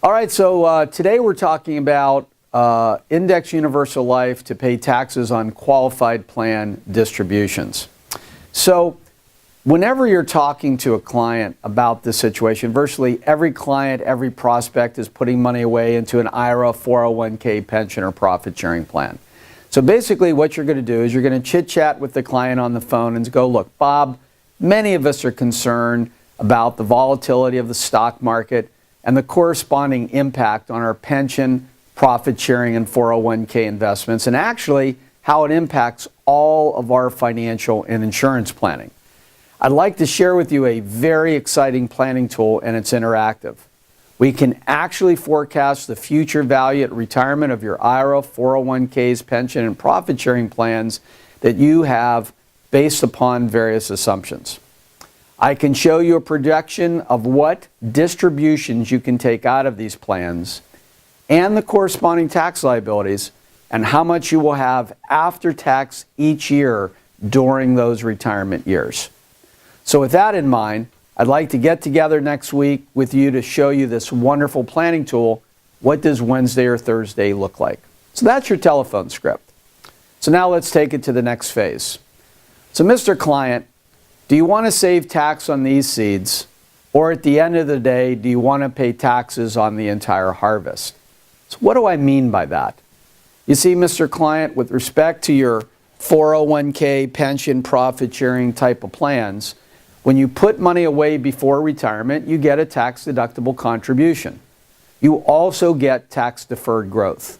All right, so today we're talking about index universal life to pay taxes on qualified plan distributions. So whenever you're talking to a client about this situation, virtually every client, every prospect is putting money away into an IRA, 401k, pension, or profit sharing plan. So basically what you're going to do is you're going to chit-chat with the client on the phone and go, look, Bob, many of us are concerned about the volatility of the stock market and the corresponding impact on our pension, profit sharing, and 401k investments, and actually how it impacts all of our financial and insurance planning. I'd like to share with you a very exciting planning tool, and it's interactive. We can actually forecast the future value at retirement of your IRA, 401ks, pension, and profit sharing plans that you have based upon various assumptions. I can show you a projection of what distributions you can take out of these plans and the corresponding tax liabilities and how much you will have after tax each year during those retirement years. So with that in mind, I'd like to get together next week with you to show you this wonderful planning tool. What does Wednesday or Thursday look like? So that's your telephone script. So now let's take it to the next phase. So Mr. Client, do you want to save tax on these seeds, or at the end of the day, do you want to pay taxes on the entire harvest? So what do I mean by that? You see, Mr. Client, with respect to your 401k, pension, profit sharing type of plans, when you put money away before retirement, you get a tax-deductible contribution. You also get tax-deferred growth.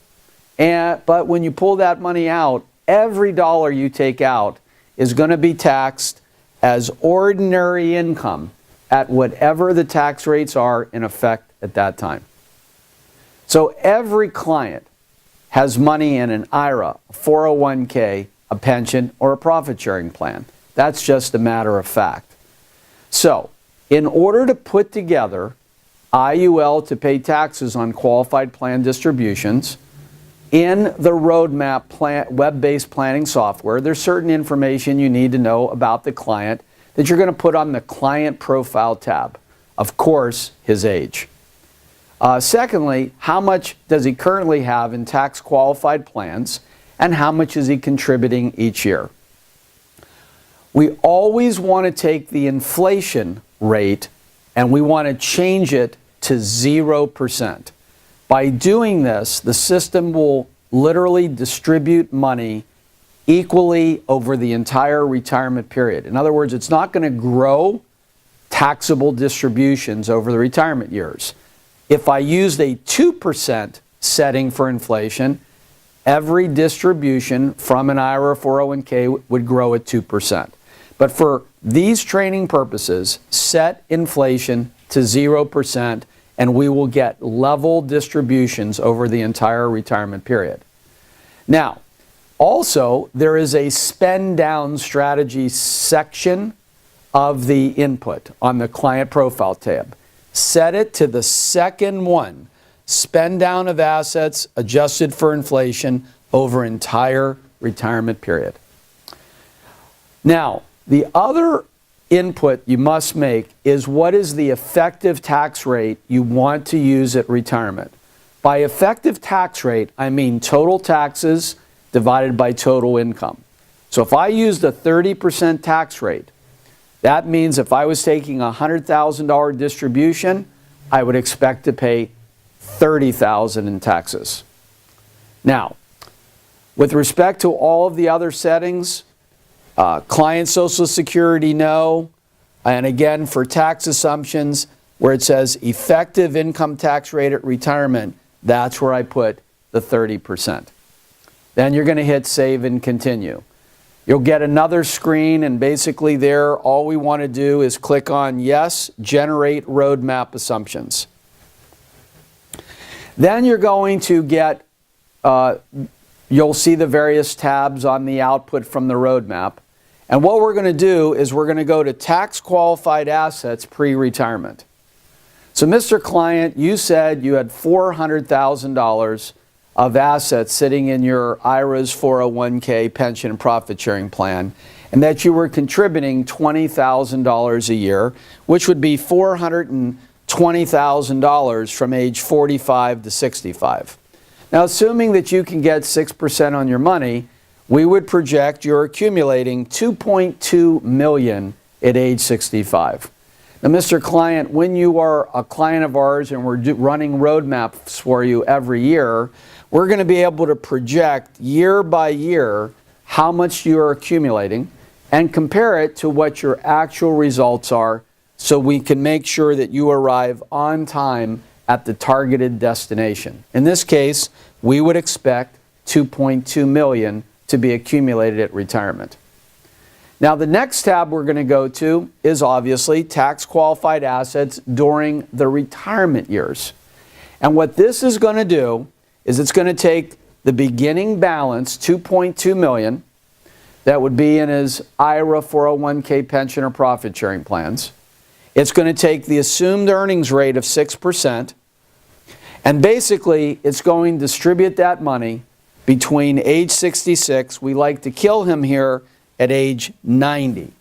But when you pull that money out, every dollar you take out is going to be taxed as ordinary income at whatever the tax rates are in effect at that time. So every client has money in an IRA, a 401k, a pension, or a profit-sharing plan. That's just a matter of fact. So in order to put together IUL to pay taxes on qualified plan distributions, in the Roadmap web-based planning software, there's certain information you need to know about the client that you're going to put on the Client Profile tab. Of course, his age. Secondly, how much does he currently have in tax-qualified plans, and how much is he contributing each year? We always want to take the inflation rate and we want to change it to 0%. By doing this, the system will literally distribute money equally over the entire retirement period. In other words, it's not going to grow taxable distributions over the retirement years. If I used a 2% setting for inflation, every distribution from an IRA 401k would grow at 2%. But for these training purposes, set inflation to 0%, and we will get level distributions over the entire retirement period. Now, also, there is a spend down strategy section of the input on the Client Profile tab. Set it to the second one, spend down of assets adjusted for inflation over entire retirement period. Now, the other input you must make is what is the effective tax rate you want to use at retirement. By effective tax rate, I mean total taxes divided by total income. So if I used a 30% tax rate, that means if I was taking a $100,000 distribution, I would expect to pay $30,000 in taxes. Now, with respect to all of the other settings, client Social Security, no. And again, for tax assumptions, where it says effective income tax rate at retirement, that's where I put the 30%. Then you're going to hit Save and Continue. You'll get another screen, and basically there, all we want to do is click on Yes, Generate Roadmap Assumptions. Then you're going to get, you'll see the various tabs on the output from the roadmap. And what we're going to do is we're going to go to tax qualified assets pre-retirement. So Mr. Client, you said you had $400,000 of assets sitting in your IRA's 401k pension and profit sharing plan, and that you were contributing $20,000 a year, which would be $420 $20,000 from age 45 to 65. Now, assuming that you can get 6% on your money, we would project you're accumulating $2.2 million at age 65. Now, Mr. Client, when you are a client of ours and we're running roadmaps for you every year, we're going to be able to project year by year how much you are accumulating and compare it to what your actual results are so we can make sure that you arrive on time at the targeted destination. In this case, we would expect $2.2 million to be accumulated at retirement. Now, the next tab we're going to go to is obviously tax qualified assets during the retirement years. And what this is going to do is it's going to take the beginning balance, $2.2 million, that would be in his IRA, 401k pension, or profit sharing plans. It's going to take the assumed earnings rate of 6%, and basically it's going to distribute that money between age 66, we like to kill him here, at age 90.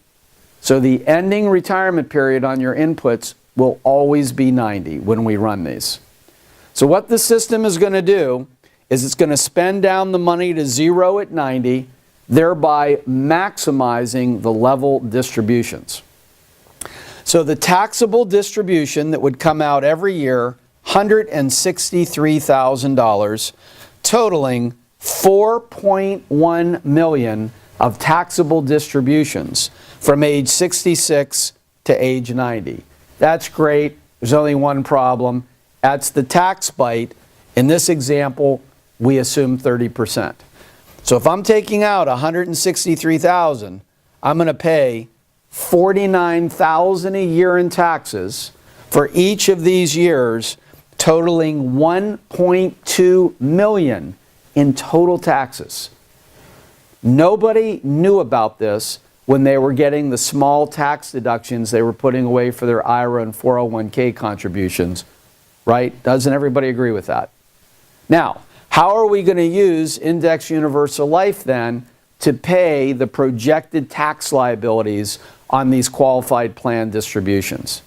So the ending retirement period on your inputs will always be 90 when we run these. So what the system is going to do is it's going to spend down the money to zero at 90, thereby maximizing the level distributions. So the taxable distribution that would come out every year, $163,000, totaling $4.1 million of taxable distributions from age 66 to age 90. That's great. There's only one problem. That's the tax bite. In this example, we assume 30%. So if I'm taking out $163,000, I'm going to pay $49,000 a year in taxes for each of these years, totaling $1.2 million in total taxes. Nobody knew about this when they were getting the small tax deductions they were putting away for their IRA and 401k contributions, right? Doesn't everybody agree with that? Now, how are we going to use Index Universal Life then to pay the projected tax liabilities on these qualified plan distributions?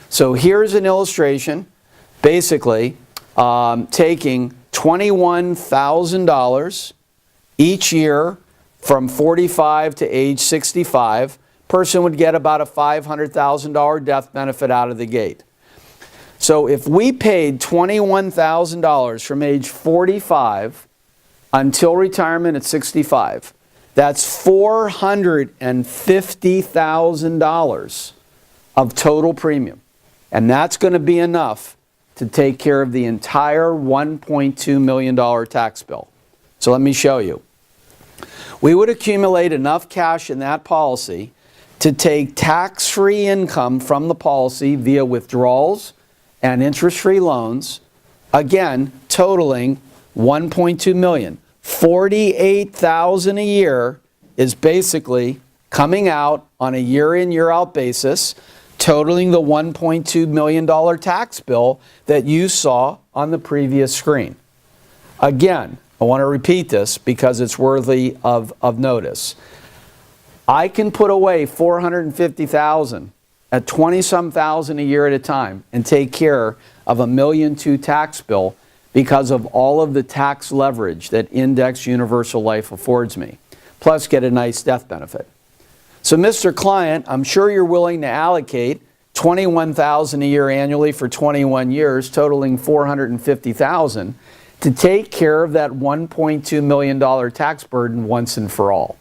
So here's an illustration, basically taking $21,000 each year from 45 to age 65. Person would get about a $500,000 death benefit out of the gate. So if we paid $21,000 from age 45 until retirement at 65, that's $450,000 of total premium. And that's going to be enough to take care of the entire $1.2 million tax bill. So let me show you. We would accumulate enough cash in that policy to take tax-free income from the policy via withdrawals and interest-free loans, again, totaling $1.2 million. $48,000 a year is basically coming out on a year-in, year-out basis, totaling the $1.2 million tax bill that you saw on the previous screen. Again, I want to repeat this because it's worthy of notice. I can put away $450,000 at 20-some thousand a year at a time and take care of $1.2 million tax bill because of all of the tax leverage that Index Universal Life affords me, plus get a nice death benefit. So Mr. Client, I'm sure you're willing to allocate $21,000 a year annually for 21 years, totaling $450,000, to take care of that $1.2 million tax burden once and for all.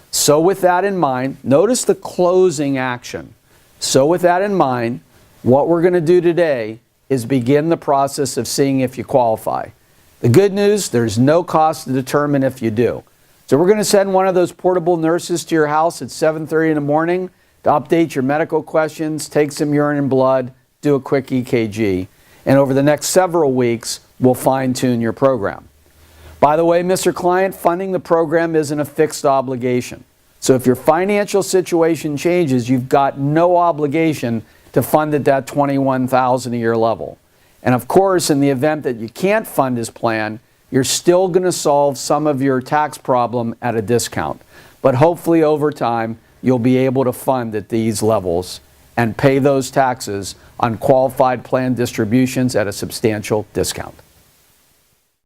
So with that in mind, notice the closing action. So with that in mind, what we're going to do today is begin the process of seeing if you qualify. The good news, there's no cost to determine if you do. So we're going to send one of those portable nurses to your house at 7:30 in the morning to update your medical questions, take some urine and blood, do a quick EKG. And over the next several weeks, we'll fine-tune your program. By the way, Mr. Client, funding the program isn't a fixed obligation. So if your financial situation changes, you've got no obligation to fund at that $21,000 a year level. And of course, in the event that you can't fund his plan, you're still going to solve some of your tax problem at a discount. But hopefully over time, you'll be able to fund at these levels and pay those taxes on qualified plan distributions at a substantial discount.